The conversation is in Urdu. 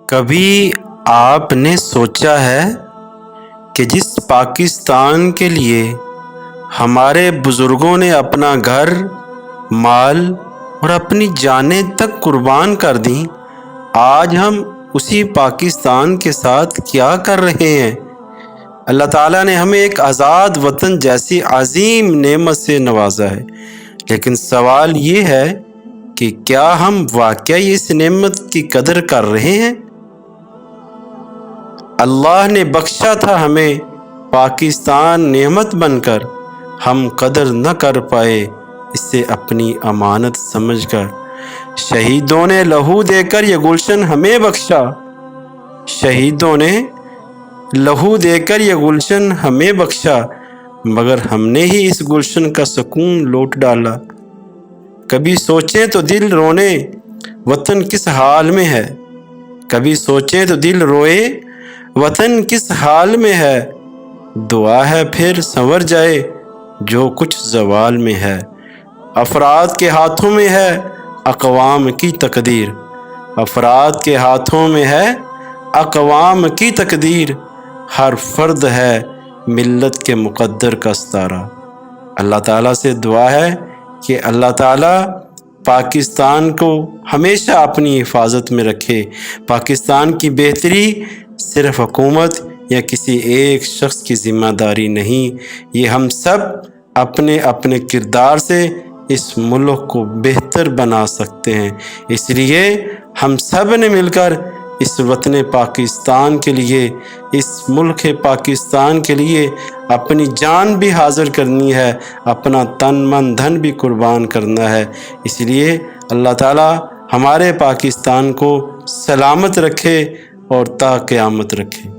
کبھی آپ نے سوچا ہے کہ جس پاکستان کے لیے ہمارے بزرگوں نے اپنا گھر، مال اور اپنی جانیں تک قربان کر دیں، آج ہم اسی پاکستان کے ساتھ کیا کر رہے ہیں؟ اللہ تعالیٰ نے ہمیں ایک آزاد وطن جیسی عظیم نعمت سے نوازا ہے، لیکن سوال یہ ہے کہ کیا ہم واقعی اس نعمت کی قدر کر رہے ہیں؟ اللہ نے بخشا تھا ہمیں پاکستان نعمت بن کر، ہم قدر نہ کر پائے اسے اپنی امانت سمجھ کر۔ شہیدوں نے لہو دے کر یہ گلشن ہمیں بخشا، شہیدوں نے لہو دے کر یہ گلشن ہمیں بخشا، مگر ہم نے ہی اس گلشن کا سکون لوٹ ڈالا۔ کبھی سوچیں تو دل رونے وطن کس حال میں ہے، کبھی سوچیں تو دل روئے وطن کس حال میں ہے۔ دعا ہے پھر سنور جائے جو کچھ زوال میں ہے۔ افراد کے ہاتھوں میں ہے اقوام کی تقدیر، افراد کے ہاتھوں میں ہے اقوام کی تقدیر، ہر فرد ہے ملت کے مقدر کا ستارہ۔ اللہ تعالیٰ سے دعا ہے کہ اللہ تعالیٰ پاکستان کو ہمیشہ اپنی حفاظت میں رکھے۔ پاکستان کی بہتری صرف حکومت یا کسی ایک شخص کی ذمہ داری نہیں، یہ ہم سب اپنے اپنے کردار سے اس ملک کو بہتر بنا سکتے ہیں۔ اس لیے ہم سب نے مل کر اس وطن پاکستان کے لیے، اس ملک پاکستان کے لیے اپنی جان بھی حاضر کرنی ہے، اپنا تن من دھن بھی قربان کرنا ہے۔ اس لیے اللہ تعالیٰ ہمارے پاکستان کو سلامت رکھے اور تا قیامت رکھے۔